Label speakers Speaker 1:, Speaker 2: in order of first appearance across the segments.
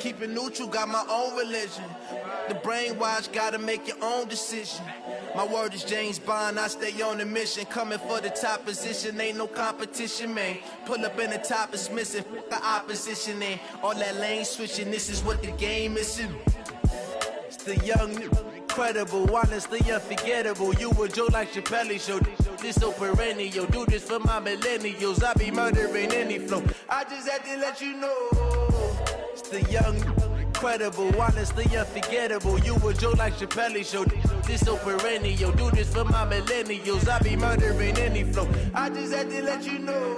Speaker 1: keep it neutral, got my own religion. The brainwash, gotta make your own decision. My word is James Bond, I stay on the mission. Coming for the top position, ain't no competition, man. Pull up in the top, it's missing, fuck the opposition, and all that lane switching, this is what the game is. It's the young, incredible, honestly unforgettable. You a Joe like Chappelle show, this so perennial. Do this for my millennials, I be murdering any flow. I just had to let you know. It's the young, incredible, honestly unforgettable. You a Joe like Chappelle show, this so perennial. Do this for my millennials, I be murdering any flow. I just had to let you know.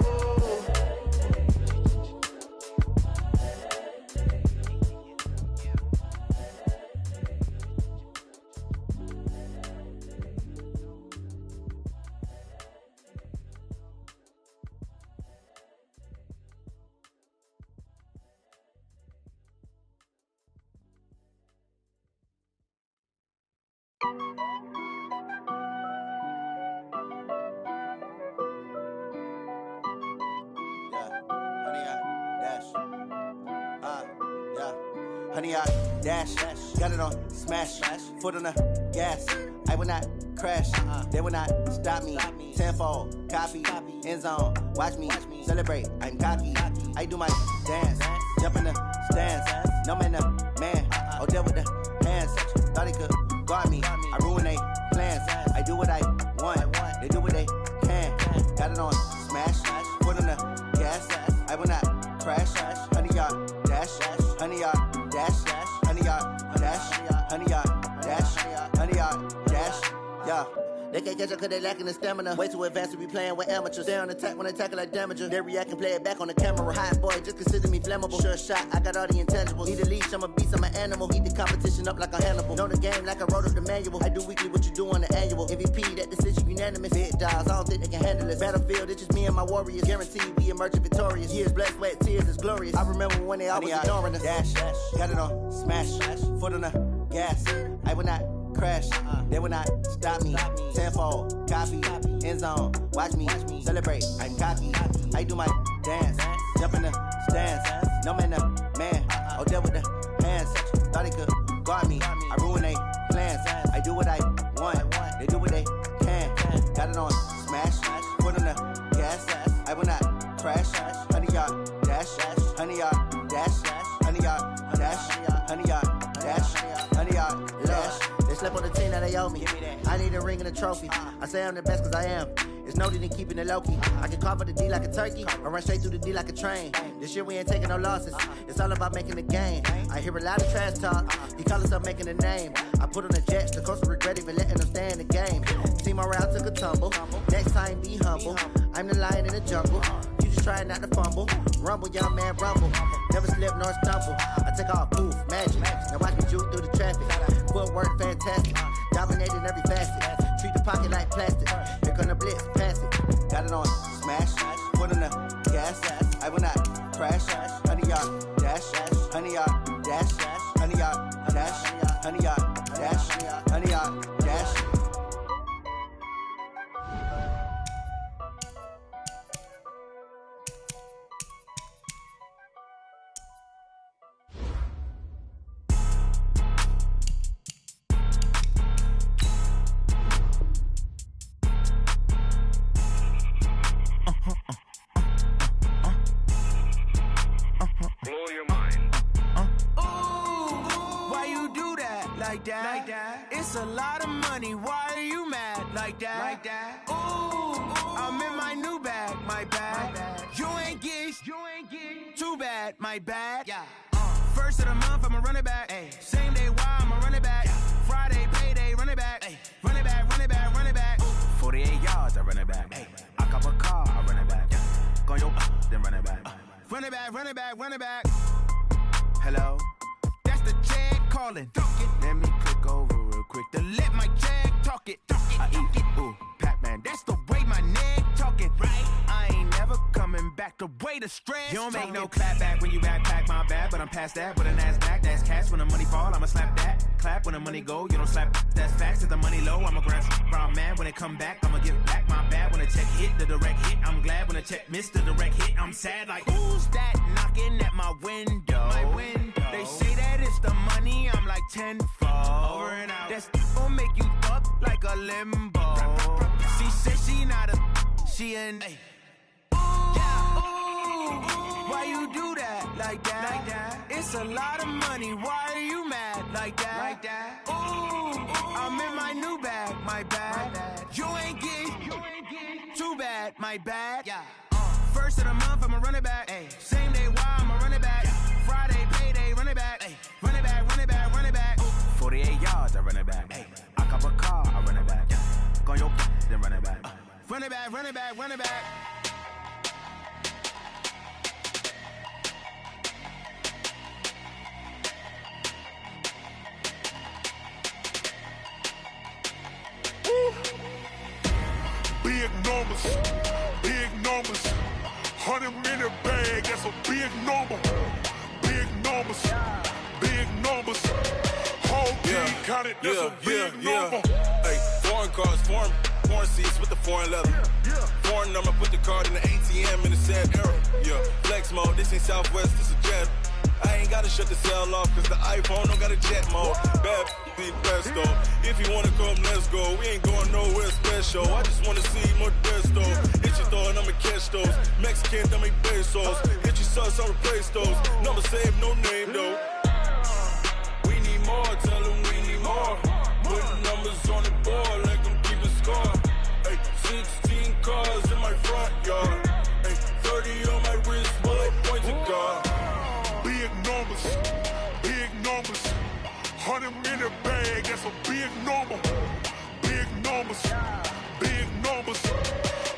Speaker 2: Honey, I dash, got it on smash, foot on the gas. I will not crash, they will not stop me. Tenfold, copy, end zone, watch me celebrate. I'm cocky, I do my dance, jump in the stands. No man, the man, oh, deal with the hands. Thought he could guard me, I ruin they plans. I do what I want, they do what they can. Got it on smash, foot on the gas. I will not crash, honey, y'all dash, honey, y'all dash, honey, y'all dash, honey, y'all dash, honey, y'all dash, yeah. They can't catch up cause they lacking the stamina. Way too advanced to be playing with amateurs. Stay on attack when they tackle like damager. They react and play it back on the camera. Hot boy, just consider me flammable. Sure shot, I got all the intangibles. Need a leash, I'm a beast, I'm an animal. Heat the competition up like a Hannibal. Know the game like I wrote up the manual. I do weekly what you do on the annual. MVP, that decision unanimous. Big dogs, I don't think they can handle it. Battlefield, it's just me and my warriors. Guaranteed we emerging victorious. Years, blood, sweat, tears, it's glorious. I remember when they always ignoring us. Dash, got it on smash, foot on the gas. I will not crash, they will not stop me. Tenfold, copy, end zone, watch me celebrate. I'm cocky, I do my dance, jump in the stands. No man, the man, oh, deal with the hands. Thought he could guard me, I ruin they plans. I do what I want, they do what they can. Got it on smash, foot on the gas. I will not crash, honey, y'all dash, honey, y'all dash, honey, y'all dash, honey, y'all dash, honey, y'all dash. They slept on the team that they owe me. I need a ring and a trophy. I say I'm the best cause I am. It's no need in keeping it low-key. I can carve for the D like a turkey, or run straight through the D like a train. This year we ain't taking no losses. It's all about making the game. I hear a lot of trash talk. He call us up making a name. I put on the jets, the coach will regret even letting them stay in the game. Team morale took a tumble. Next time be humble. I'm the lion in the jungle. You just try not to fumble. Rumble, young man, rumble. Never slip nor stumble. I take off, poof, magic. Now watch me juke through the traffic. Footwork fantastic. Dominating every facet. Treat the pocket like plastic. Here come the blitz, pass it. Got it on smash, foot on the gas. I will not crash. Honey, y'all dash, honey, y'all dash, honey, y'all dash, honey, y'all dash, honey, y'all dash.
Speaker 3: Like that. It's a lot of money. Why are you mad like that? Ooh, I'm in my new bag. My bad. You ain't get too bad. My bad. Yeah. First of the month, I'ma run it back. Ay. Same day, why I'ma run it back. Yeah. Friday, payday, run it back. Ay. Run it back, run it back, run it back. 48 yards, I run it back. Ay. I cop a car, I run it back. Yeah. Go yo, then run it back. Run it back, run it back, run it back. Hello? That's the check calling. Let me click over real quick to let my check talk it. I eat it, ooh, Pac-Man. That's the way my neck talking. Right? I ain't never coming back the way the stress. You don't make no clap back when you backpack, my bad. But I'm past that with a NASDAQ. That's cash when the money fall, I'ma slap that. Clap when the money go, you don't slap. That's facts. If the money low, I'ma grab brown man. When it come back, I'ma give back my bad. When the check hit, the direct hit. I'm glad when the check missed the direct hit. I'm sad like, who's that knocking at my window? My window. They see tenfold. Over and out. That's gon' make you up like a limbo. She said she not a, she an. Why you do that like that? It's a lot of money. Why are you mad like that? Ooh, I'm in my new bag, my bad. You ain't get too bad, my bad. Yeah. First of the month, I'ma run it back. Ay. Same day, why I'ma run it back. Friday, payday, run it back. Ay. Run it back, run it back, run it back. 48 yards, I run it back. Ay. I cop a car, I run it back. Go your then run it back. Run it back, run it back, run it back.
Speaker 4: Big numbers, 100 in the bag, that's a big number. Big numbers, whole team counted, that's a big number.
Speaker 5: Hey, foreign cars, foreign seats with the foreign leather. Foreign number, put the card in the ATM in the sad era. Yeah, flex mode, this ain't Southwest, this is Jet. I ain't gotta shut the cell off, cause the iPhone don't got a jet mode. Bad be best though. If you wanna come, let's go. We ain't going nowhere special. I just wanna see more Modesto. Hit your throw and I'ma catch those. Mexican, dummy pesos. Hit your sauce, I'll replace those. Number save, no name though. We need more, tell them we need more. Put numbers on the board, like them keeping score. Hey, 16 cars in my front yard. Hey, 30 on my wrist, bullet points to God.
Speaker 4: Big numbers, 100 in the bag, that's a big number. Big numbers,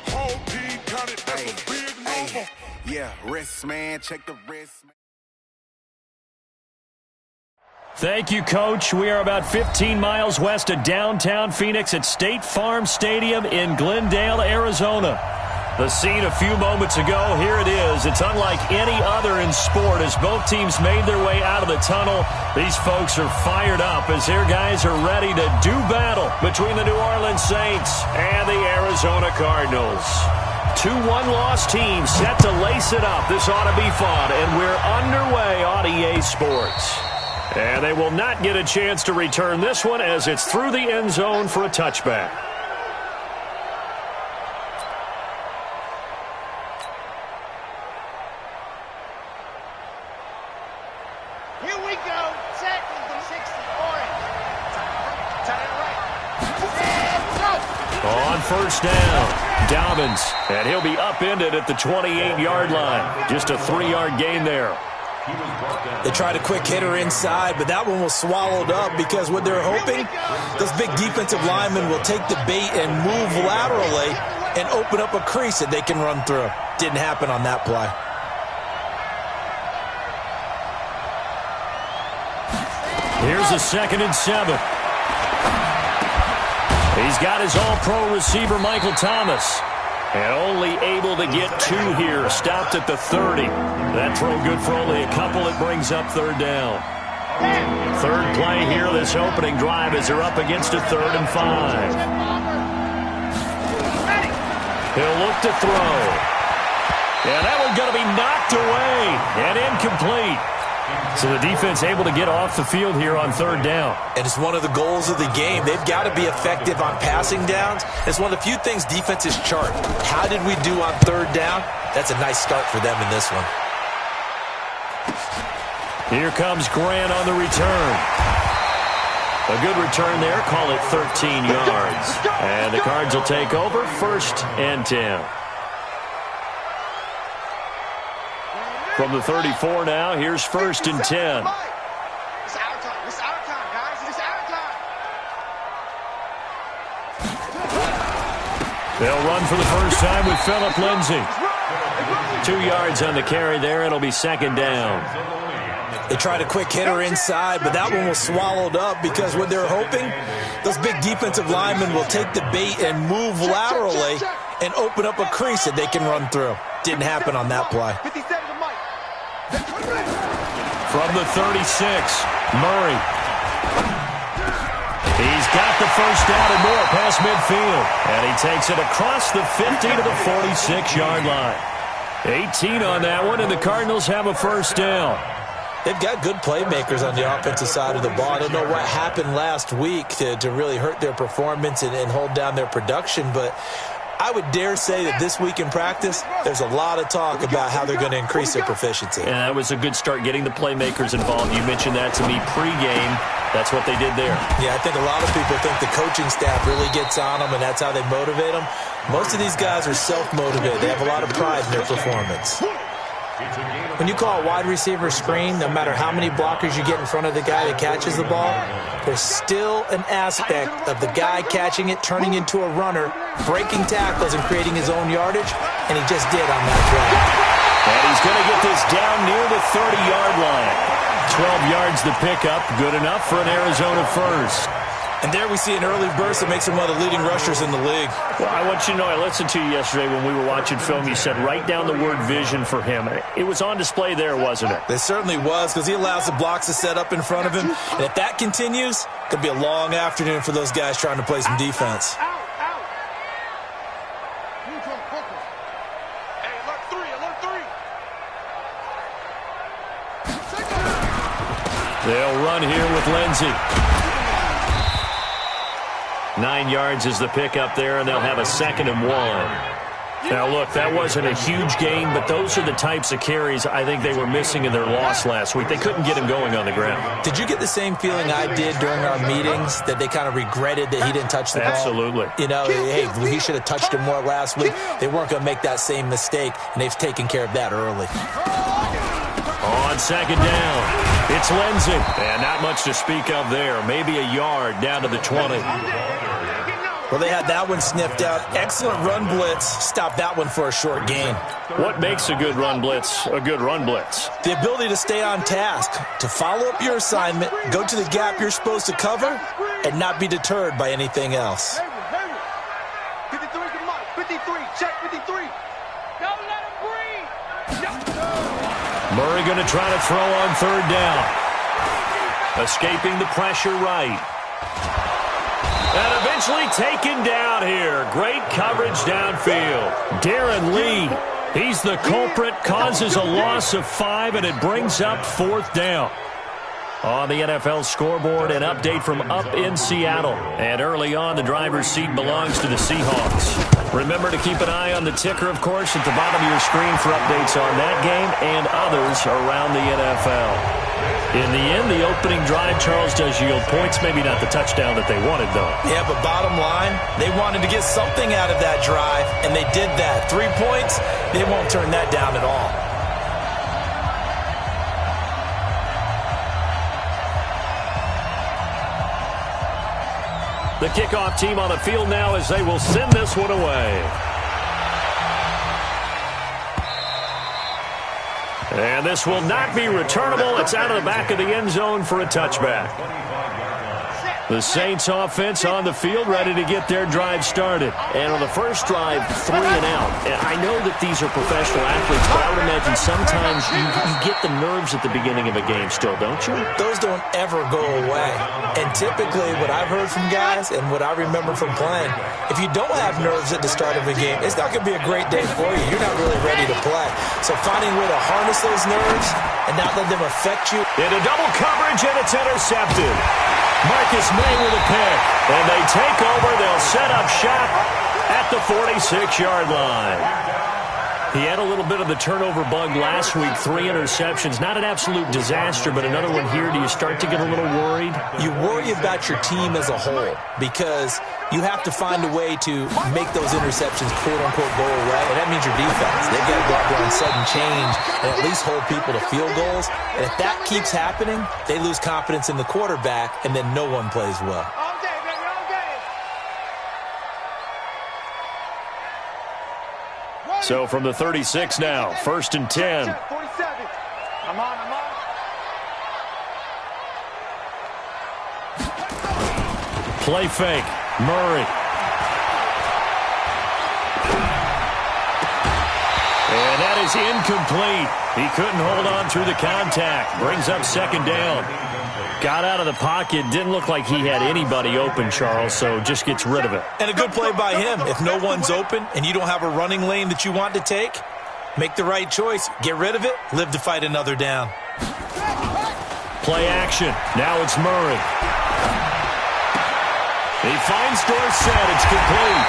Speaker 4: whole team counted, that's a big number.
Speaker 5: Yeah, wrist man, check the wrist.
Speaker 6: Thank you, Coach. We are about 15 miles west of downtown Phoenix at State Farm Stadium in Glendale, Arizona. The scene a few moments ago, here it is. It's unlike any other in sport as both teams made their way out of the tunnel. These folks are fired up as their guys are ready to do battle between the New Orleans Saints and the Arizona Cardinals. Two one-loss teams set to lace it up. This ought to be fun, and we're underway on EA Sports. And they will not get a chance to return this one as it's through the end zone for a touchback.
Speaker 7: Here we go. Set 60. Orange. Turn it right.
Speaker 6: On first down, Dobbins. And he'll be upended at the 28-yard line. Just a 3-yard gain there.
Speaker 8: They tried a quick hitter inside, but that one was swallowed up because what they're hoping, those big defensive linemen will take the bait and move laterally and open up a crease that they can run through. Didn't happen on that play.
Speaker 6: Here's a 2nd and 7. He's got his all-pro receiver, Michael Thomas. And only able to get 2 here. Stopped at the 30. That throw good for only a couple. It brings up 3rd down. Third play here, this opening drive, as they're up against a 3rd and 5. He'll look to throw. And that one's going to be knocked away and incomplete. So the defense able to get off the field here on 3rd down.
Speaker 8: And it's one of the goals of the game. They've got to be effective on passing downs. It's one of the few things defenses chart. How did we do on 3rd down? That's a nice start for them in this one.
Speaker 6: Here comes Grant on the return. A good return there. Call it 13 yards. And the Cards will take over 1st and 10. From the 34 now, here's 1st and 10.
Speaker 7: It's our time. It's our time, guys. It's our time.
Speaker 6: They'll run for the first time with Phillip Lindsay. 2 yards on the carry there. It'll be 2nd down.
Speaker 8: They tried a quick hitter inside, but that one was swallowed up because what they're hoping, those big defensive linemen will take the bait and move laterally and open up a crease that they can run through. Didn't happen on that play.
Speaker 6: From the 36, Murray. He's got the first down and more past midfield. And he takes it across the 50 to the 46-yard line. 18 on that one, and the Cardinals have a first down.
Speaker 8: They've got good playmakers on the offensive side of the ball. I don't know what happened last week to really hurt their performance and hold down their production, but I would dare say that this week in practice, there's a lot of talk about how they're going to increase their proficiency.
Speaker 6: And that was a good start, getting the playmakers involved. You mentioned that to me pregame. That's what they did there.
Speaker 8: Yeah, I think a lot of people think the coaching staff really gets on them, and that's how they motivate them. Most of these guys are self-motivated. They have a lot of pride in their performance. When you call a wide receiver screen, no matter how many blockers you get in front of the guy that catches the ball, there's still an aspect of the guy catching it, turning into a runner, breaking tackles and creating his own yardage, and he just did on that drive.
Speaker 6: And he's going to get this down near the 30-yard line. 12 yards the pickup, good enough for an Arizona first.
Speaker 8: And there we see an early burst that makes him one of the leading rushers in the league.
Speaker 6: Well, I want you to know, I listened to you yesterday when we were watching film. You said write down the word vision for him. It was on display there, wasn't it?
Speaker 8: It certainly was, because he allows the blocks to set up in front of him. And if that continues, it could be a long afternoon for those guys trying to play some defense.
Speaker 6: They'll run here with Lindsey. 9 yards is the pickup there, and they'll have a 2nd and 1. Now, look, that wasn't a huge gain, but those are the types of carries I think they were missing in their loss last week. They couldn't get him going on the ground.
Speaker 8: Did you get the same feeling I did during our meetings, that they kind of regretted that he didn't touch the ball?
Speaker 6: Absolutely.
Speaker 8: You know, hey, he should have touched him more last week. They weren't going to make that same mistake, and they've taken care of that early.
Speaker 6: On 2nd down, it's Lindsey. And not much to speak of there. Maybe a yard down to the 20.
Speaker 8: Well, they had that one sniffed out. Excellent run blitz. Stopped that one for a short gain.
Speaker 6: What makes a good run blitz a good run blitz?
Speaker 8: The ability to stay on task, to follow up your assignment, go to the gap you're supposed to cover, and not be deterred by anything else.
Speaker 7: 53, come on. 53, check 53. Don't let him breathe.
Speaker 6: Murray going to try to throw on 3rd down. Escaping the pressure right. And eventually taken down here. Great coverage downfield. Darren Lee, he's the culprit, causes a loss of 5, and it brings up 4th down. On the NFL scoreboard, an update from up in Seattle. And early on, the driver's seat belongs to the Seahawks. Remember to keep an eye on the ticker, of course, at the bottom of your screen for updates on that game and others around the NFL. In the end, the opening drive, Charles, does yield points. Maybe not the touchdown that they wanted, though.
Speaker 8: Yeah, but bottom line, they wanted to get something out of that drive, and they did that. 3 points, they won't turn that down at all.
Speaker 6: The kickoff team on the field now as they will send this one away. And this will not be returnable. It's out of the back of the end zone for a touchback. The Saints offense on the field, ready to get their drive started. And on the first drive, 3 and out. And I know that these are professional athletes, but I would imagine sometimes you get the nerves at the beginning of a game still, don't you?
Speaker 8: Those don't ever go away. And typically what I've heard from guys and what I remember from playing, if you don't have nerves at the start of a game, it's not going to be a great day for you. You're not really ready to play. So finding a way to harness those nerves and not let them affect you.
Speaker 6: Into double coverage, and it's intercepted. Marcus May with a pick. And they take over. They'll set up shop at the 46-yard line. He had a little bit of the turnover bug last week, 3 interceptions. Not an absolute disaster, but another one here. Do you start to get a little worried?
Speaker 8: You worry about your team as a whole because you have to find a way to make those interceptions, quote-unquote, go away. And that means your defense. They've got to go out there and sudden change and at least hold people to field goals. And if that keeps happening, they lose confidence in the quarterback, and then no one plays well.
Speaker 6: So from the 36 now, 1st and 10.
Speaker 7: 47. I'm on.
Speaker 6: Play fake. Murray. And that is incomplete. He couldn't hold on through the contact. Brings up 2nd down. Got out of the pocket. Didn't look like he had anybody open, Charles, so just gets rid of it.
Speaker 8: And a good play by him. If no one's open and you don't have a running lane that you want to take, make the right choice. Get rid of it. Live to fight another down.
Speaker 6: Play action. Now it's Murray. He finds Dorsett. It's complete.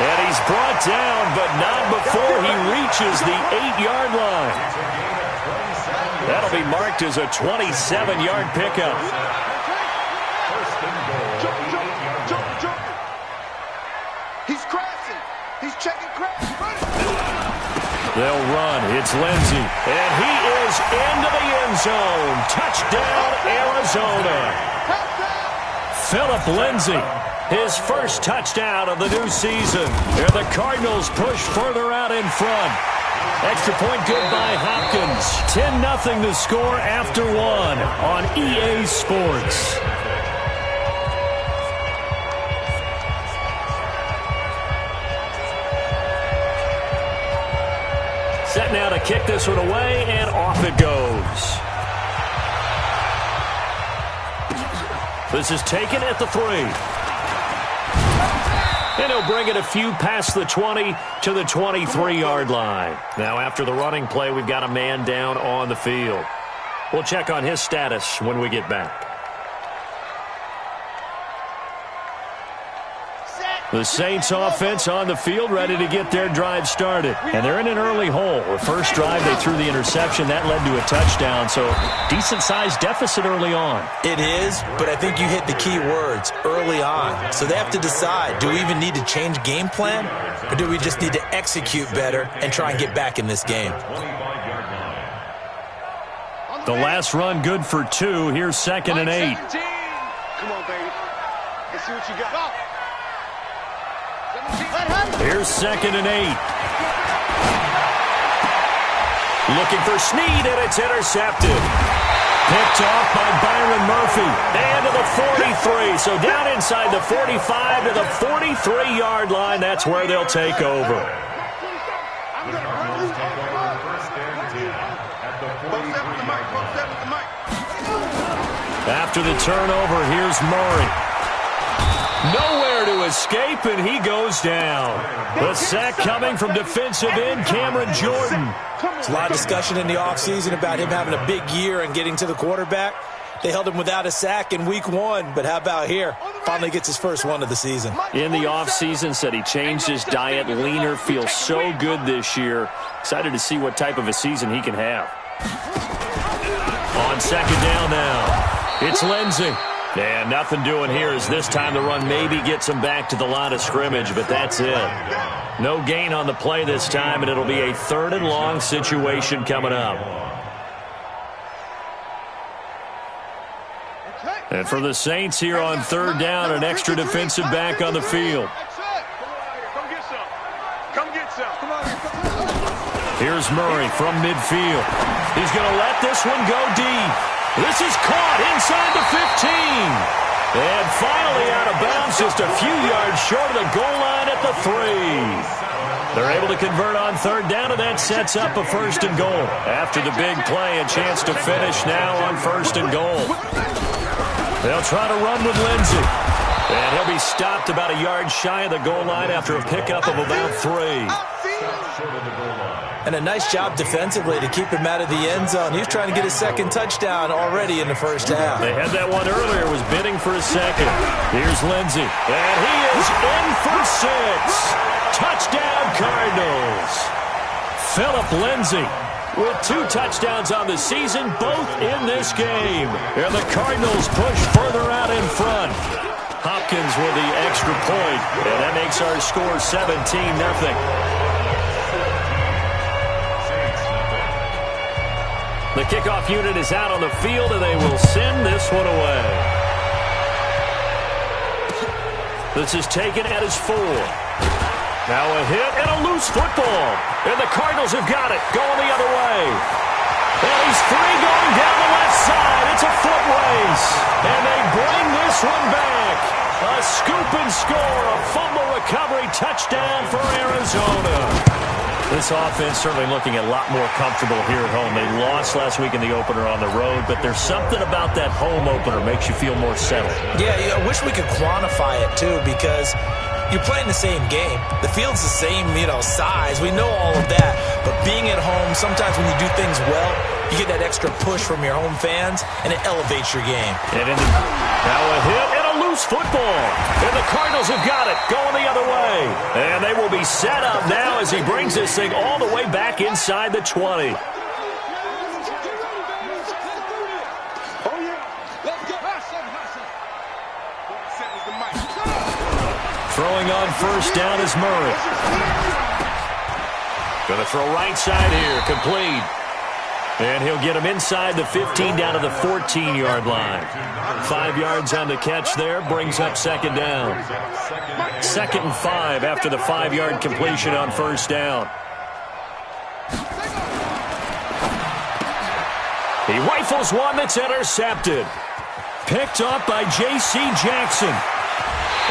Speaker 6: And he's brought down, but not before he reaches the 8-yard line. That'll be marked as a 27-yard pickup.
Speaker 7: Jump. He's crashing. He's checking crash.
Speaker 6: They'll run. It's Lindsey. And he is into the end zone. Touchdown, Arizona. Philip Lindsey, his first touchdown of the new season. And the Cardinals push further out in front. Extra point good by Hopkins. 10-0 the score after one on EA Sports. Set now to kick this one away, and off it goes. This is taken at the 3. And he'll bring it a few past the 20 to the 23-yard line. Now, after the running play, we've got a man down on the field. We'll check on his status when we get back. The Saints offense on the field, ready to get their drive started. And they're in an early hole. The first drive, they threw the interception. That led to a touchdown, so decent-sized deficit early on.
Speaker 8: It is, but I think you hit the key words, early on. So they have to decide, do we even need to change game plan, or do we just need to execute better and try and get back in this game?
Speaker 6: The last run good for 2. Here's 2nd and 8.
Speaker 7: Come on, baby. Let's see what you got.
Speaker 6: Here's 2nd and 8. Looking for Snead, and it's intercepted. Picked off by Byron Murphy. And to the 43. So down inside the 45 to the 43-yard line. That's where they'll take over. After the turnover, here's Murray. Nowhere to escape, and he goes down. The sack coming from defensive end Cameron Jordan.
Speaker 8: There's a lot of discussion in the offseason about him having a big year and getting to the quarterback. They held him without a sack in week 1, but how about here? Finally gets his first one of the season.
Speaker 6: In the offseason, said he changed his diet, leaner, feels so good this year. Excited to see what type of a season he can have. On 2nd down now, it's Lindsey. And nothing doing here as this time the run maybe gets him back to the line of scrimmage, but that's it. No gain on the play this time, and it'll be a 3rd and long situation coming up. And for the Saints here on 3rd down, an extra defensive back on the field. Here's Murray from midfield. He's going to let this one go deep. This is caught inside the 15. And finally out of bounds, just a few yards short of the goal line at the 3. They're able to convert on 3rd down, and that sets up a 1st and goal. After the big play, a chance to finish now on 1st and goal. They'll try to run with Lindsey. And he'll be stopped about a yard shy of the goal line after a pickup of about 3.
Speaker 8: And a nice job defensively to keep him out of the end zone. He was trying to get his 2nd touchdown already in the first half.
Speaker 6: They had that one earlier, was bidding for a 2nd. Here's Lindsey. And he is in for 6. Touchdown, Cardinals. Philip Lindsey with 2 touchdowns on the season, both in this game. And the Cardinals push further out in front. Hopkins with the extra point, and that makes our score 17-0. The kickoff unit is out on the field, and they will send this one away. This is taken at his 4. Now a hit and a loose football. And the Cardinals have got it, going the other way. And he's free going down the left side. It's a foot race. And they bring this one back. A scoop and score, a fumble recovery touchdown for Arizona. This offense certainly looking a lot more comfortable here at home. They lost last week in the opener on the road, but there's something about that home opener makes you feel more settled.
Speaker 8: Yeah, I wish we could quantify it, too, because You're playing the same game. The field's the same, size. We know all of that. But being at home, sometimes when you do things well, you get that extra push from your home fans, and it elevates your game.
Speaker 6: And now a hit and a loose football. And the Cardinals have got it, going the other way. And they will be set up now as he brings this thing all the way back inside the 20. Throwing on first down is Murray. Going to throw right side here, complete. And he'll get him inside the 15 down to the 14-yard line. 5 yards on the catch there, brings up second down. 2nd and 5 after the 5-yard completion on first down. He rifles one that's intercepted. Picked up by J.C. Jackson.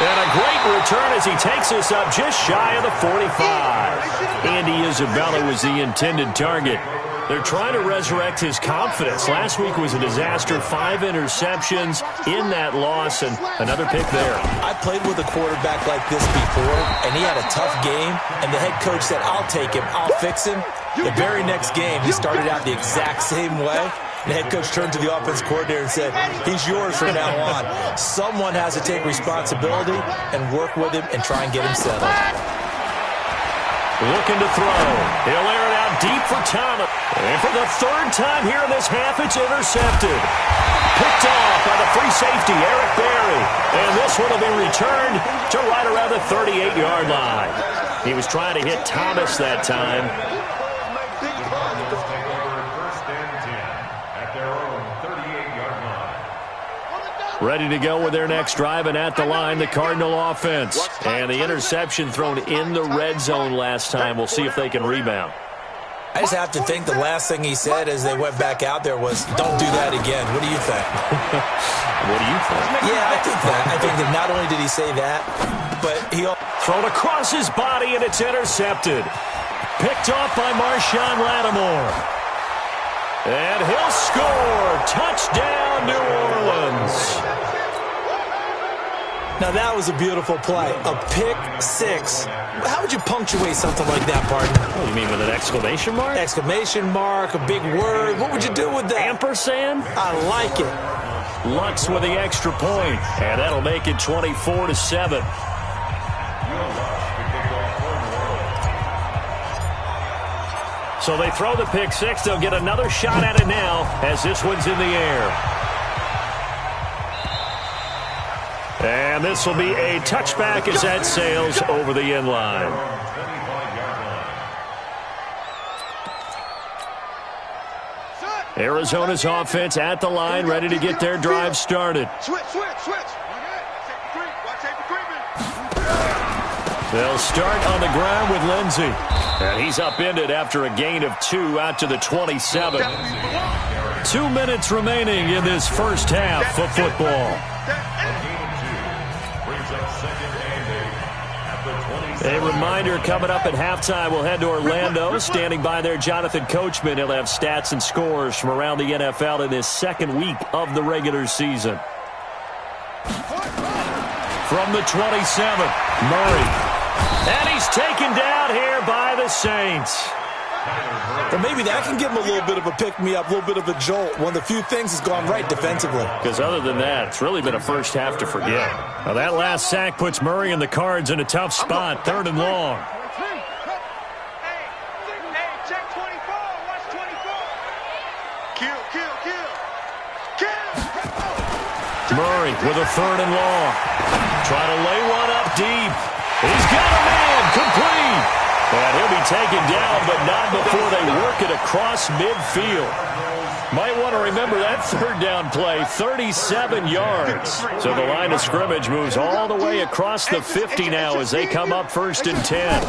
Speaker 6: And a great return as he takes us up just shy of the 45. Andy Isabella was the intended target. They're trying to resurrect his confidence. Last week was a disaster. 5 interceptions in that loss, and another pick there.
Speaker 8: I played with a quarterback like this before, and he had a tough game, and the head coach said, I'll take him, I'll fix him. The very next game, he started out the exact same way. The head coach turned to the offense coordinator and said, he's yours from now on. Someone has to take responsibility and work with him and try and get him settled.
Speaker 6: Looking to throw. He'll air it out deep for Thomas. And for the 3rd time here in this half, it's intercepted. Picked off by the free safety, Eric Berry. And this one will be returned to right around the 38-yard line. He was trying to hit Thomas that time. Ready to go with their next drive, and at the line, the Cardinal offense. And the interception thrown in the red zone last time. We'll see if they can rebound.
Speaker 8: I just have to think the last thing he said as they went back out there was, don't do that again. What do you think?
Speaker 6: What do you think?
Speaker 8: Yeah, I think that. I think that not only did he say that, but he...
Speaker 6: Thrown across his body, and it's intercepted. Picked off by Marshawn Lattimore. And he'll score. Touchdown, New Orleans.
Speaker 8: Now, that was a beautiful play. A pick 6. How would you punctuate something like that, partner?
Speaker 6: Oh, you mean with an exclamation mark?
Speaker 8: Exclamation mark, a big word. What would you do with that?
Speaker 6: Ampersand?
Speaker 8: I like it.
Speaker 6: Lutz with the extra point. And that'll make it 24-7. So they throw the pick 6. They'll get another shot at it now as this one's in the air. And this will be a touchback as that sails over the end line. Arizona's offense at the line, ready to get their drive started.
Speaker 7: Switch.
Speaker 6: They'll start on the ground with Lindsey. And he's upended after a gain of 2 out to the 27. 2 minutes remaining in this first half of football. A reminder, coming up at halftime, we'll head to Orlando. Standing by there, Jonathan Coachman. He'll have stats and scores from around the NFL in this 2nd week of the regular season. From the 27, Murray. And he's taken down here by the Saints.
Speaker 8: Well, maybe that can give him a little bit of a pick-me-up, a little bit of a jolt. One of the few things has gone right defensively.
Speaker 6: Because other than that, it's really been a first half to forget. Now, that last sack puts Murray and the Cards in a tough spot, 3rd and long.
Speaker 7: Hey, check 24. Watch 24. Kill.
Speaker 6: Murray with a 3rd and long. Trying to lay one up deep. He's got a man, complete. And he'll be taken down, but not before they work it across midfield. Might want to remember that 3rd down play, 37 yards. So the line of scrimmage moves all the way across the 50 now as they come up 1st and 10.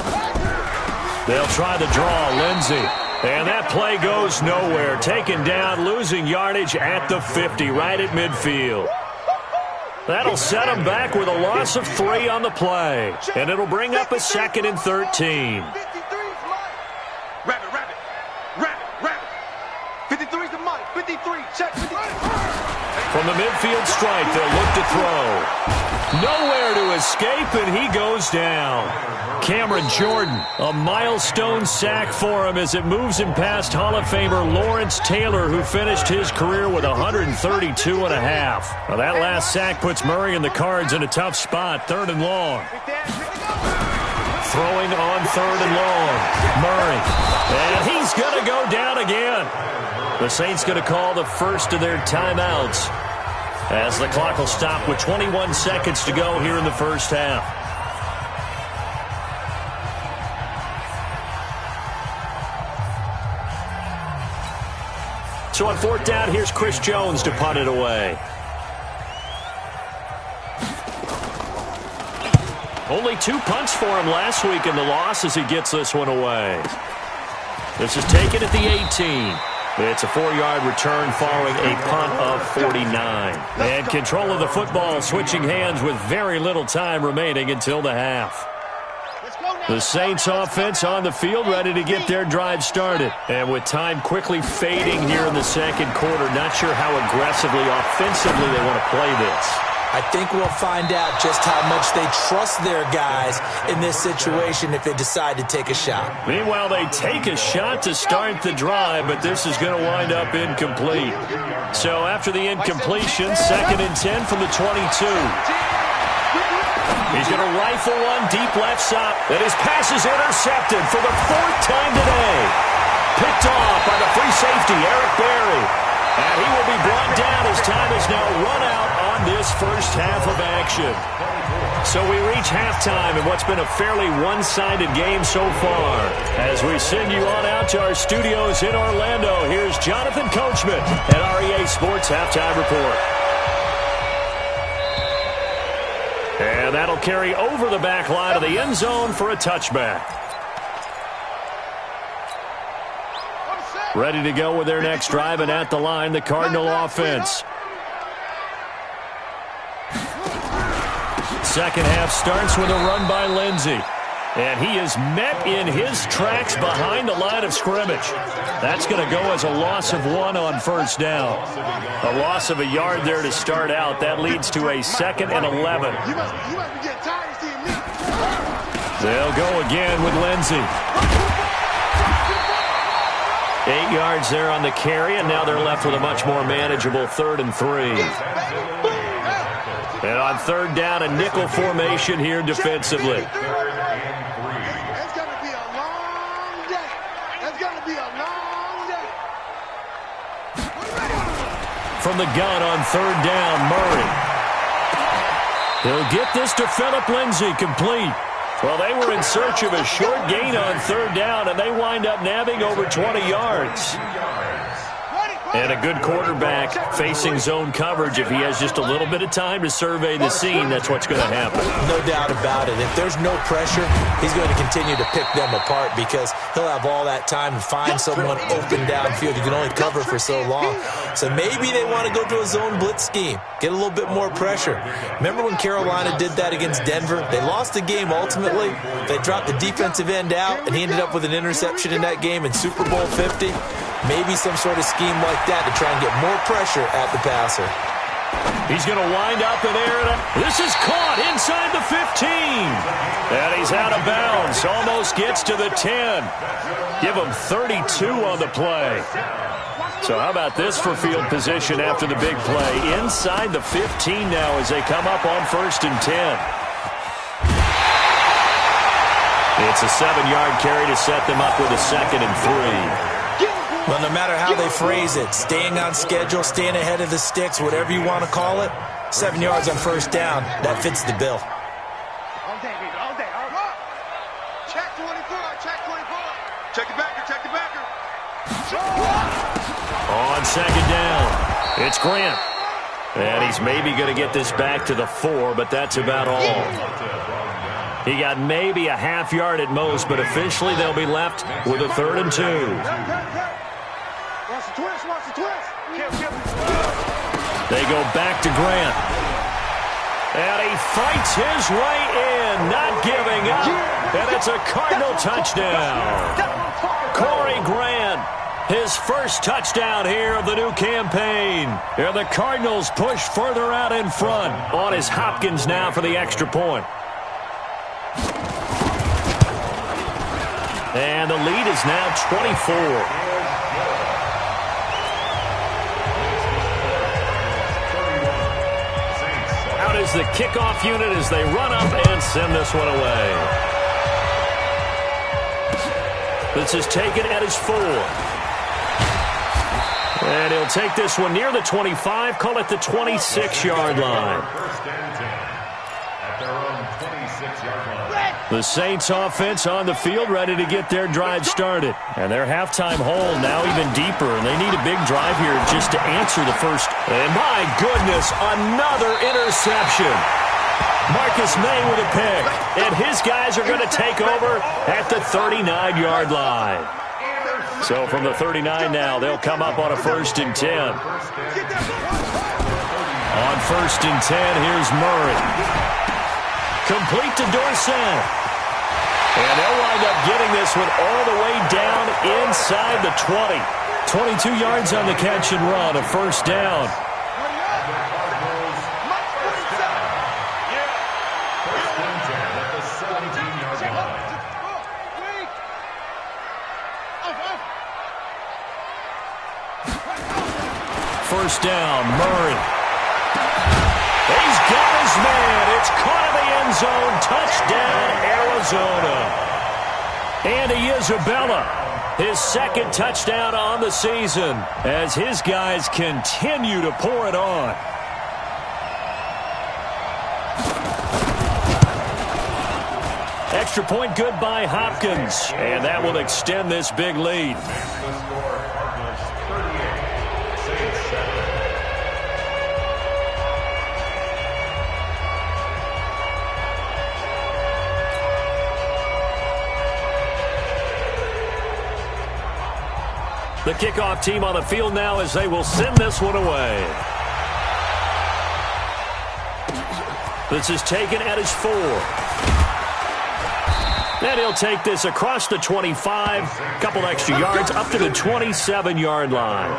Speaker 6: They'll try the draw, Lindsey. And that play goes nowhere. Taken down, losing yardage at the 50, right at midfield. That'll set them back with a loss of 3 on the play. And it'll bring up a 2nd and 13.
Speaker 7: 53's the mic. 53, check 53.
Speaker 6: From the midfield stripe, they'll look to throw. Nowhere to escape, and he goes down. Cameron Jordan, a milestone sack for him as it moves him past Hall of Famer Lawrence Taylor, who finished his career with 132 and a half. Well, that last sack puts Murray and the Cards in a tough spot, 3rd and long. Throwing on 3rd and long. Murray. And he's going to go down again. The Saints going to call the first of their timeouts as the clock will stop with 21 seconds to go here in the first half. So on 4th down, here's Chris Jones to punt it away. Only 2 punts for him last week in the loss as he gets this one away. This is taken at the 18. It's a 4-yard return following a punt of 49. And control of the football switching hands with very little time remaining until the half. The Saints offense on the field ready to get their drive started. And with time quickly fading here in the second quarter, not sure how aggressively, offensively they want to play this.
Speaker 8: I think we'll find out just how much they trust their guys in this situation if they decide to take a shot.
Speaker 6: Meanwhile, they take a shot to start the drive, but this is going to wind up incomplete. So after the incompletion, 2nd and 10 from the 22. He's going to rifle one deep left side, and his pass is intercepted for the 4th time today. Picked off by the free safety, Eric Berry. And he will be brought down as time is now run out on this first half of action. So we reach halftime in what's been a fairly one-sided game so far. As we send you on out to our studios in Orlando, here's Jonathan Coachman at REA Sports Halftime Report. And that'll carry over the back line of the end zone for a touchback. Ready to go with their next drive, and at the line, the Cardinal offense. Second half starts with a run by Lindsey. And he is met in his tracks behind the line of scrimmage. That's going to go as a loss of 1 on 1st down. A loss of a yard there to start out. That leads to a 2nd and 11. They'll go again with Lindsey. 8 yards there on the carry, and now they're left with a much more manageable 3rd and 3. And on 3rd down, a nickel formation here defensively.
Speaker 7: It's going to be a long day. It's going to be a long day.
Speaker 6: From the gun on 3rd down, Murray. He'll get this to Phillip Lindsay, complete. Well, they were in search of a short gain on 3rd down, and they wind up nabbing over 20 yards. And a good quarterback facing zone coverage. If he has just a little bit of time to survey the scene, that's what's going to happen.
Speaker 8: No doubt about it. If there's no pressure, he's going to continue to pick them apart because he'll have all that time to find someone open downfield. You can only cover for so long. So maybe they want to go to a zone blitz scheme, get a little bit more pressure. Remember when Carolina did that against Denver? They lost the game ultimately. They dropped the defensive end out, and he ended up with an interception in that game in Super Bowl 50. Maybe some sort of scheme like that to try and get more pressure at the passer.
Speaker 6: He's going to wind up in there. This is caught inside the 15. And he's out of bounds. Almost gets to the 10. Give him 32 on the play. So how about this for field position after the big play? Inside the 15 now as they come up on 1st and 10. It's a 7-yard carry to set them up with a 2nd and 3.
Speaker 8: Well, no matter how they phrase it, staying on schedule, staying ahead of the sticks, whatever you want to call it, 7 yards on 1st down, that fits the bill.
Speaker 7: All day, all day. All right. Check 24, check 24. Check the backer, check the backer.
Speaker 6: On 2nd down, it's Grant. And he's maybe going to get this back to the 4, but that's about all. He got maybe a half yard at most, but officially they'll be left with a 3rd and 2.
Speaker 7: Watch the twist.
Speaker 6: They go back to Grant. And he fights his way in, not giving up. And it's a Cardinal touchdown. Corey Grant His first touchdown here of the new campaign. And the Cardinals push further out in front. On is Hopkins now for the extra point. And the lead is now 24. Out is the kickoff unit as they run up and send this one away. This is taken at his 4. And he'll take this one near the 25, call it the 26-yard line. The Saints offense on the field ready to get their drive started. And their halftime hole now even deeper, and they need a big drive here just to answer the first. And my goodness, another interception. Marcus May with a pick, and his guys are going to take over at the 39-yard line. So from the 39 now, they'll come up on a 1st and 10. On 1st and 10, here's Murray. Complete to Dorsett. And they'll wind up getting this one all the way down inside the 20. 22 yards on the catch and run, a 1st down. First down, Murray. He's got his man. It's caught in the end zone. Touchdown, Arizona. Andy Isabella, his 2nd touchdown on the season as his guys continue to pour it on. Extra point good by Hopkins, and that will extend this big lead. The kickoff team on the field now as they will send this one away. This is taken at his 4. And he'll take this across the 25, couple extra yards up to the 27-yard line.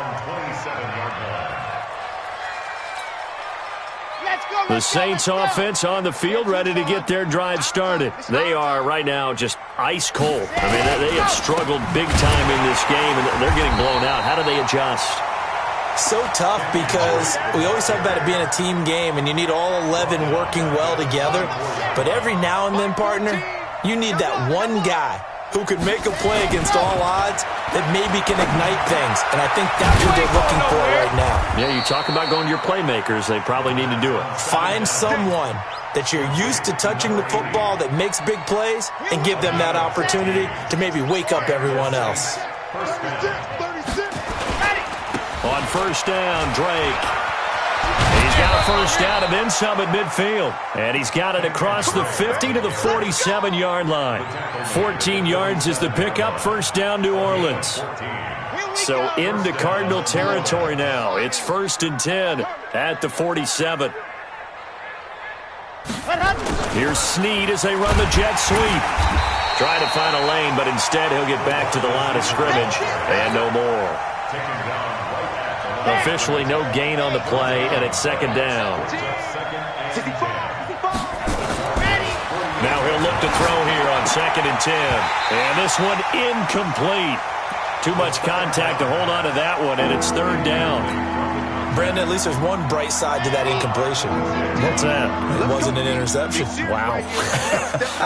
Speaker 6: The Saints offense on the field ready to get their drive started. They are right now just ice cold. I mean, they have struggled big time in this game, and they're getting blown out. How do they adjust?
Speaker 8: So tough because we always talk about it being a team game, and you need all 11 working well together. But every now and then, partner, you need that one guy who can make a play against all odds that maybe can ignite things. And I think that's what they're looking for right now.
Speaker 6: Yeah, you talk about going to your playmakers. They probably need to do it.
Speaker 8: Find someone that you're used to touching the football that makes big plays and give them that opportunity to maybe wake up everyone else.
Speaker 6: On 1st down, Drake. He's got a 1st down and then some at midfield. And he's got it across the 50 to the 47-yard line. 14 yards is the pickup. 1st down, New Orleans. So into Cardinal territory now. It's 1st and 10 at the 47. Here's Snead as they run the jet sweep. Trying to find a lane, but instead he'll get back to the line of scrimmage. And no more. Officially no gain on the play, and it's 2nd down. Now he'll look to throw here on 2nd and 10. And this one incomplete. Too much contact to hold on to that one, and it's 3rd down.
Speaker 8: Brandon, at least there's one bright side to that incompletion.
Speaker 6: What's that?
Speaker 8: It wasn't an interception.
Speaker 6: Wow.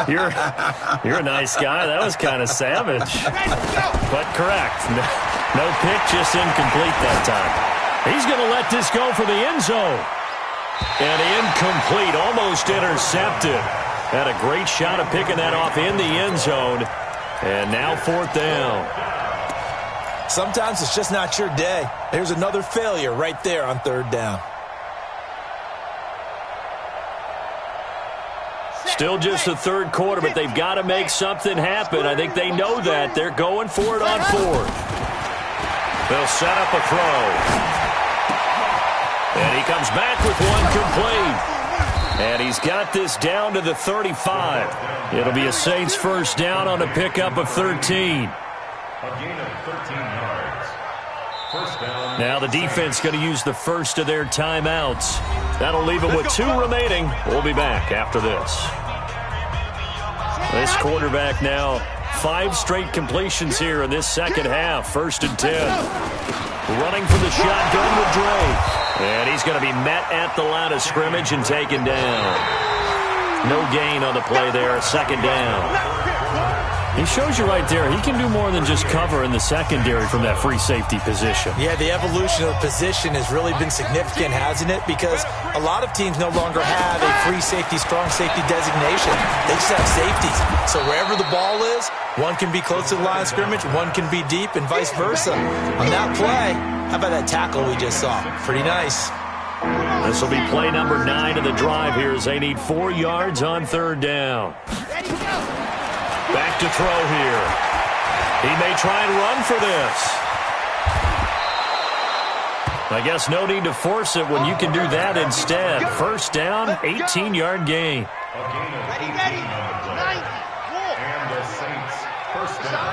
Speaker 6: You're a nice guy. That was kind of savage. But correct. No pick, just incomplete that time. He's going to let this go for the end zone. And incomplete, almost intercepted. Had a great shot of picking that off in the end zone. And now 4th down.
Speaker 8: Sometimes it's just not your day. There's another failure right there on 3rd down.
Speaker 6: Still just the 3rd quarter, but they've got to make something happen. I think they know that. They're going for it on 4th. They'll set up a throw. And he comes back with one complete. And he's got this down to the 35. It'll be a Saints 1st down on a pickup of 13.
Speaker 9: A gain of 13 yards.
Speaker 6: Now the defense going to use the first of their timeouts. That'll leave them with 2 remaining. We'll be back after this. This quarterback now 5 straight completions here in this second half. 1st and 10. Running from the shotgun with Drake. And he's going to be met at the line of scrimmage and taken down. No gain on the play there. 2nd down. He shows you right there, he can do more than just cover in the secondary from that free safety position.
Speaker 8: Yeah, the evolution of the position has really been significant, hasn't it? Because a lot of teams no longer have a free safety, strong safety designation. They just have safeties. So wherever the ball is, one can be close to the line of scrimmage, one can be deep, and vice versa. On that play, how about that tackle we just saw? Pretty nice.
Speaker 6: This will be play number 9 of the drive here as they need 4 yards on 3rd down. Back to throw here. He may try and run for this. I guess no need to force it when you can do that instead. 1st down, 18-yard gain.
Speaker 7: Ready, 90. And the Saints, 1st down.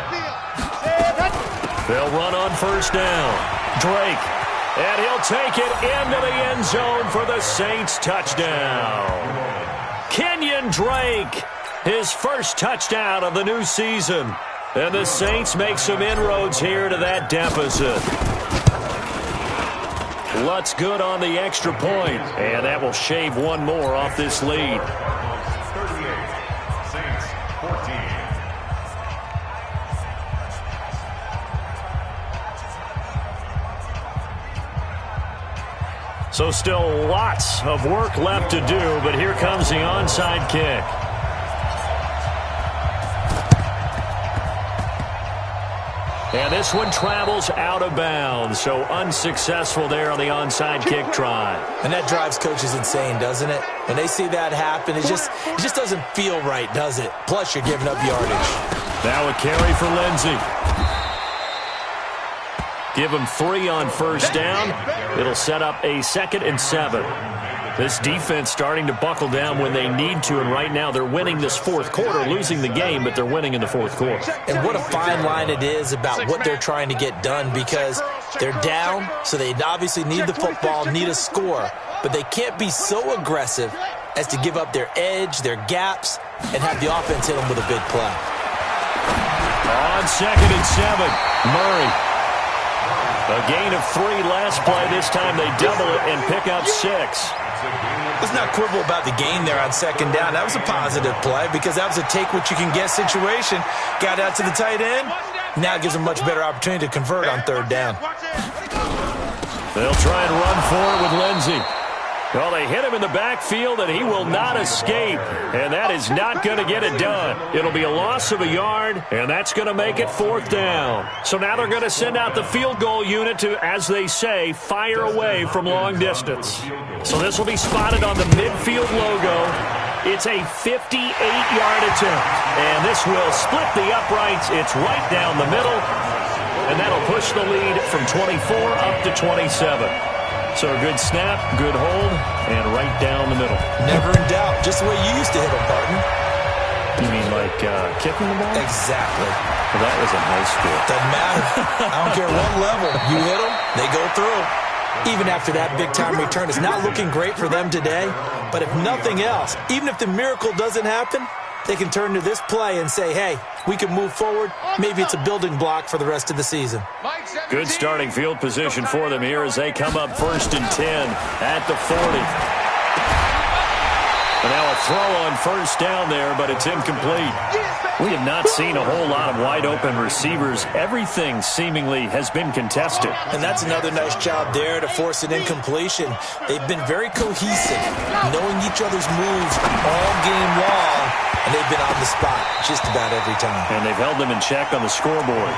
Speaker 6: They'll run on 1st down. Drake. And he'll take it into the end zone for the Saints touchdown. Kenyon Drake. His first touchdown of the new season. And the Saints make some inroads here to that deficit. Lutz good on the extra point. And that will shave 1 more off this lead.
Speaker 4: 38, Saints 14.
Speaker 6: So still lots of work left to do, but here comes the onside kick. And this one travels out of bounds, so unsuccessful there on the onside kick try.
Speaker 8: And that drives coaches insane, doesn't it? When they see that happen, it just doesn't feel right, does it? Plus, you're giving up yardage.
Speaker 6: Now a carry for Lindsey. Give him 3 on 1st down. It'll set up a 2nd and 7. This defense starting to buckle down when they need to, and right now they're winning this 4th quarter, losing the game, but they're winning in the 4th quarter.
Speaker 8: And what a fine line it is about what they're trying to get done, because they're down, so they obviously need the football, need a score, but they can't be so aggressive as to give up their edge, their gaps, and have the offense hit them with a big play.
Speaker 6: On 2nd and 7, Murray. A gain of 3 last play. This time they double it and pick up 6.
Speaker 8: Let's not quibble about the gain there on 2nd down. That was a positive play because that was a take-what-you-can-get situation. Got out to the tight end. Now it gives them a much better opportunity to convert on 3rd down.
Speaker 6: They'll try and run for it with Lindsey. Well, they hit him in the backfield, and he will not escape. And that is not going to get it done. It'll be a loss of a yard, and that's going to make it 4th down. So now they're going to send out the field goal unit to, as they say, fire away from long distance. So this will be spotted on the midfield logo. It's a 58-yard attempt. And this will split the uprights. It's right down the middle. And that'll push the lead from 24 up to 27. So a good snap, good hold, and right down the middle.
Speaker 8: Never in doubt. Just the way you used to hit them, partner.
Speaker 6: You mean like kicking the ball?
Speaker 8: Exactly.
Speaker 6: Well, that was in high school.
Speaker 8: Doesn't matter. I don't care what level. You hit them, they go through. Even after that big-time return, it's not looking great for them today. But if nothing else, even if the miracle doesn't happen, they can turn to this play and say, hey, we can move forward. Maybe it's a building block for the rest of the season.
Speaker 6: Good starting field position for them here as they come up 1st and 10 at the 40. And now a throw on 1st down there, but it's incomplete. We have not seen a whole lot of wide-open receivers. Everything seemingly has been contested.
Speaker 8: And that's another nice job there to force an incompletion. They've been very cohesive, knowing each other's moves all game long, and they've been on the spot just about every time.
Speaker 6: And they've held them in check on the scoreboard.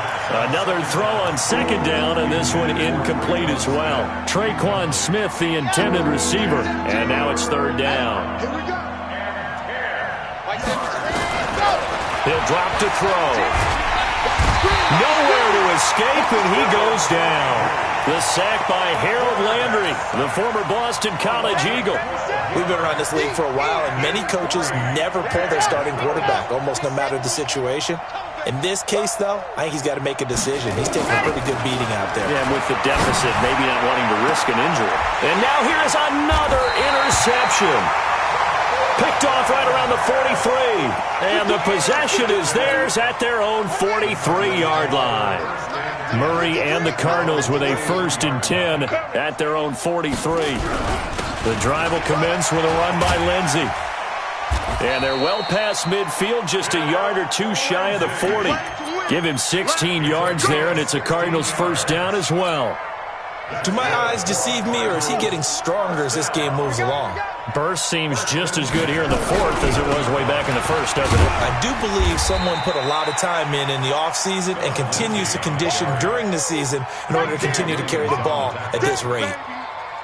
Speaker 6: Another throw on 2nd down, and this one incomplete as well. Traquan Smith, the intended receiver, and now it's 3rd down.
Speaker 7: Here we go.
Speaker 6: He'll drop to throw. Nowhere to escape, and he goes down. The sack by Harold Landry, the former Boston College Eagle.
Speaker 8: We've been around this league for a while, and many coaches never pull their starting quarterback, almost no matter the situation. In this case, though, I think he's got to make a decision. He's taking a pretty good beating out there.
Speaker 6: Yeah, and with the deficit, maybe not wanting to risk an injury. And now here is another interception. Picked off right around the 43. And the possession is theirs at their own 43-yard line. Murray and the Cardinals with a 1st and 10 at their own 43. The drive will commence with a run by Lindsey. And they're well past midfield, just a yard or two shy of the 40. Give him 16 yards there, and it's a Cardinals 1st down as well.
Speaker 8: Do my eyes deceive me, or is he getting stronger as this game moves along?
Speaker 6: Burst seems just as good here in the 4th as it was way back in the 1st, doesn't it?
Speaker 8: I do believe someone put a lot of time in the offseason and continues to condition during the season in order to continue to carry the ball at this rate.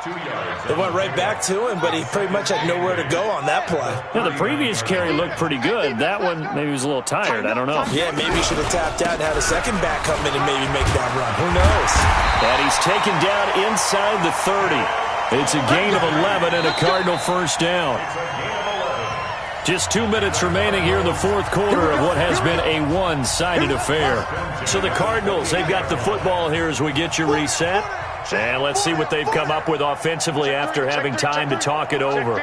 Speaker 8: It went right back to him, but he pretty much had nowhere to go on that play.
Speaker 6: Yeah, the previous carry looked pretty good. That one, maybe he was a little tired. I don't know.
Speaker 8: Yeah, maybe he should have tapped out and had a second back come in and maybe make that run. Who knows?
Speaker 6: And he's taken down inside the 30. It's a gain of 11 and a Cardinal 1st down. Just 2 minutes remaining here in the 4th quarter of what has been a one-sided affair. So the Cardinals, they've got the football here as we get you reset. And let's see what they've come up with offensively after having time to talk it over.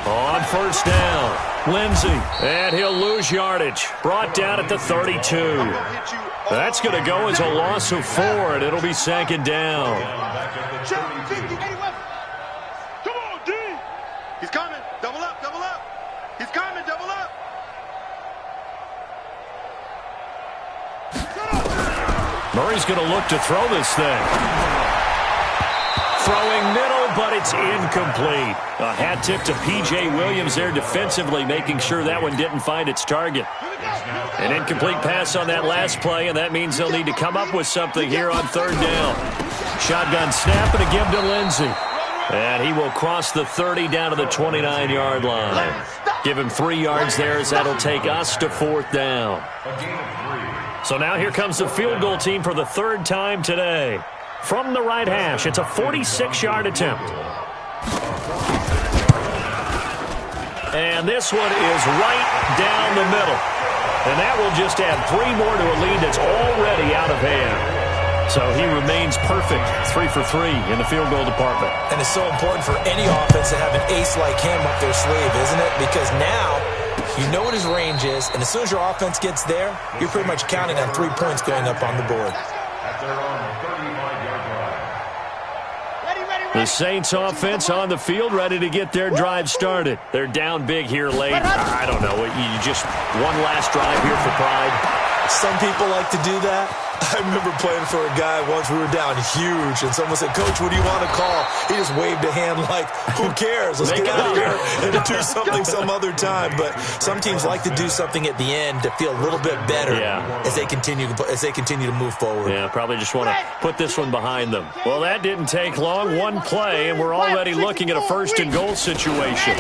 Speaker 6: On 1st down, Lindsey, and he'll lose yardage. Brought down at the 32. That's going to go as a loss of 4, and it'll be 2nd down.
Speaker 7: Come on, D. He's coming. Double up, double up. He's coming, double up.
Speaker 6: Murray's going to look to throw this thing. Throwing middle, but it's incomplete. A hat tip to P.J. Williams there defensively, making sure that one didn't find its target. An incomplete pass on that last play, and that means they'll need to come up with something here on 3rd down. Shotgun snap and a give to Lindsey. And he will cross the 30 down to the 29-yard line. Give him 3 yards there as that'll take us to 4th down. So now here comes the field goal team for the 3rd time today. From the right hash, it's a 46-yard attempt. And this one is right down the middle. And that will just add 3 more to a lead that's already out of hand. So he remains perfect, 3 for 3 in the field goal department.
Speaker 8: And it's so important for any offense to have an ace like him up their sleeve, isn't it? Because now you know what his range is, and as soon as your offense gets there, you're pretty much counting on 3 points going up on the board.
Speaker 6: The Saints offense on the field, ready to get their drive started. They're down big here late. I don't know. You just one last drive here for pride.
Speaker 8: Some people like to do that. I remember playing for a guy once. We were down huge, and someone said, "Coach, what do you want to call?" He just waved a hand like, "Who cares? Let's get out of here and do something some other time." But some teams like to do something at the end to feel a little bit better as they continue to move forward.
Speaker 6: Yeah, probably just want to put this one behind them. Well, that didn't take long. One play, and we're already looking at a 1st and goal situation.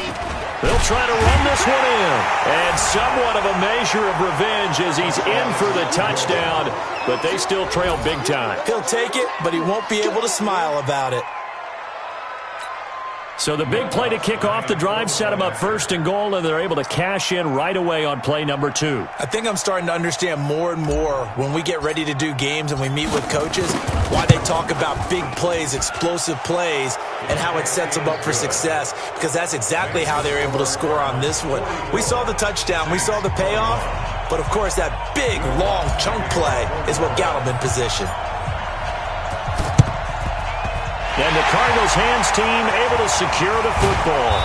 Speaker 6: They'll try to run this one in. And somewhat of a measure of revenge as he's in for the touchdown, but they still trail big time.
Speaker 8: He'll take it, but he won't be able to smile about it.
Speaker 6: So the big play to kick off the drive set them up 1st and goal, and they're able to cash in right away on play number 2.
Speaker 8: I think I'm starting to understand more and more when we get ready to do games and we meet with coaches why they talk about big plays, explosive plays, and how it sets them up for success, because that's exactly how they were able to score on this one. We saw the touchdown. We saw the payoff, but, of course, that big, long chunk play is what got them in position.
Speaker 6: And the Cardinals' hands team able to secure the football.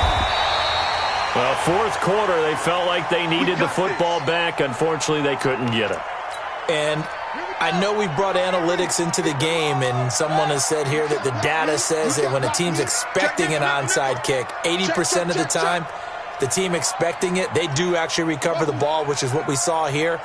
Speaker 6: Well, 4th quarter, they felt like they needed the football back. Unfortunately, they couldn't get it.
Speaker 8: And I know we brought analytics into the game, and someone has said here that the data says that when a team's expecting an onside kick, 80% of the time, the team expecting it, they do actually recover the ball, which is what we saw here.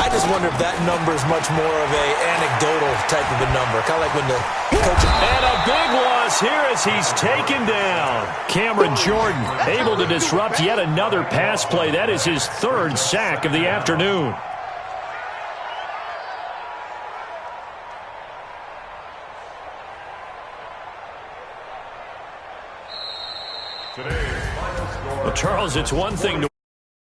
Speaker 8: I just wonder if that number is much more of a anecdotal type of a number, kind of like when the coach...
Speaker 6: And a big loss here as he's taken down. Cameron Jordan able to disrupt yet another pass play. That is his 3rd sack of the afternoon. Well, Charles, it's one thing to